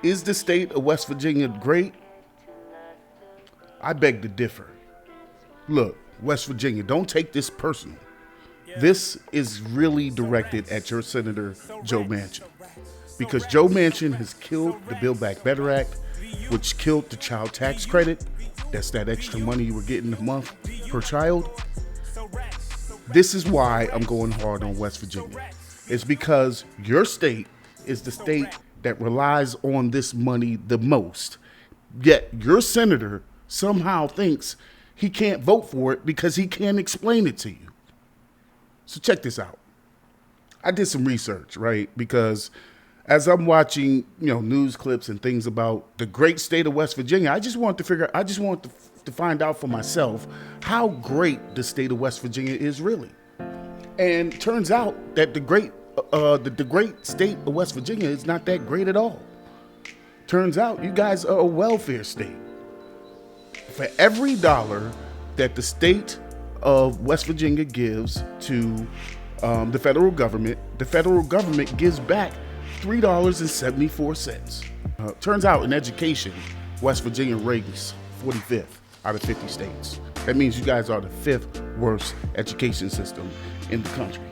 Is the state of West Virginia great? I beg to differ. Look, West Virginia, don't take this personal. This is really directed at your Senator Joe Manchin. Because Joe Manchin has killed the Build Back Better Act, which killed the child tax credit. That's that extra money you were getting a month per child. This is why I'm going hard on West Virginia. It's because your state is the state that relies on this money the most. Yet your senator somehow thinks he can't vote for it because he can't explain it to you. So check this out. I did some research, right? Because as I'm watching, news clips and things about the great state of West Virginia, I just want to find out for myself how great the state of West Virginia is really. And turns out that the great state of West Virginia is not that great at all. Turns out you guys are a welfare state. For every dollar that the state of West Virginia gives to the federal government gives back $3.74. Turns out in education, West Virginia ranks 45th out of 50 states. That means you guys are the 5th worst education system in the country.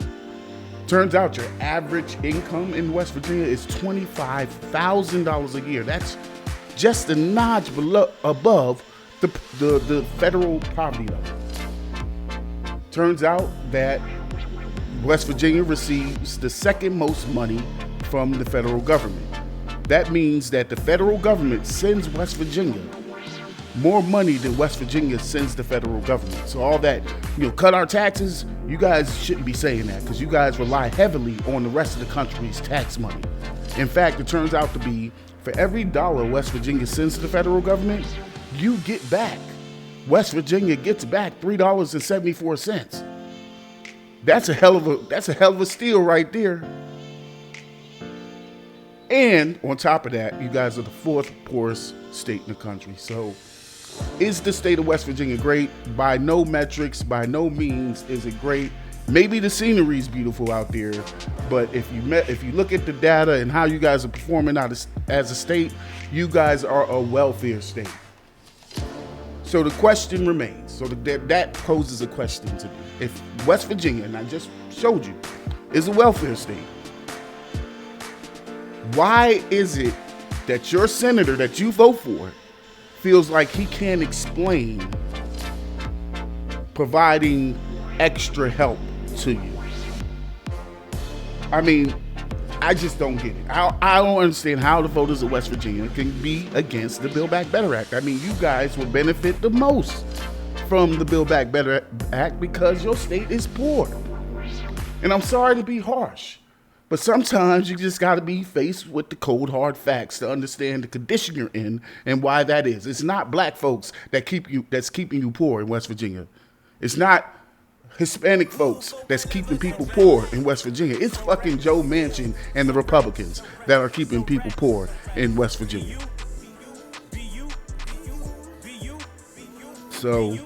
Turns out your average income in West Virginia is $25,000 a year. That's just a notch above the federal poverty level. Turns out that West Virginia receives the second most money from the federal government. That means that the federal government sends West Virginia more money than West Virginia sends the federal government. So all that, cut our taxes, you guys shouldn't be saying that because you guys rely heavily on the rest of the country's tax money. In fact, it turns out to be for every dollar West Virginia sends to the federal government, you get back. West Virginia gets back $3.74. That's a hell of a steal right there. And on top of that, you guys are the 4th poorest state in the country. So is the state of West Virginia great? By no metrics, by no means is it great. Maybe the scenery is beautiful out there, but if you look at the data and how you guys are performing as a state, you guys are a welfare state. So the question remains. So that poses a question to me. If West Virginia, and I just showed you, is a welfare state, why is it that your senator that you vote for feels like he can't explain providing extra help to you? I mean, I just don't get it. I don't understand how the voters of West Virginia can be against the Build Back Better Act. I mean, you guys will benefit the most from the Build Back Better Act because your state is poor. And I'm sorry to be harsh, but sometimes you just got to be faced with the cold, hard facts to understand the condition you're in and why that is. It's not black folks that's keeping you poor in West Virginia. It's not Hispanic folks that's keeping people poor in West Virginia. It's fucking Joe Manchin and the Republicans that are keeping people poor in West Virginia. So,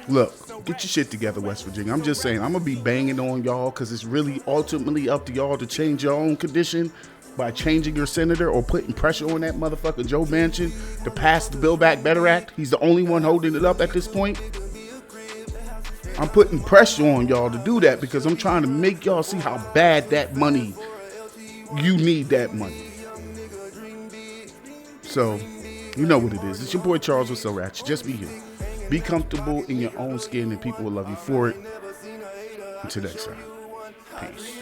look, get your shit together, West Virginia. I'm just saying, I'm going to be banging on y'all because it's really ultimately up to y'all to change your own condition by changing your senator or putting pressure on that motherfucker Joe Manchin to pass the Build Back Better Act. He's the only one holding it up at this point. I'm putting pressure on y'all to do that because I'm trying to make y'all see how bad that money, you need that money. So, you know what it is. It's your boy Charles with SoRatch. Just be you. Be comfortable in your own skin and people will love you for it. Until next time. Peace.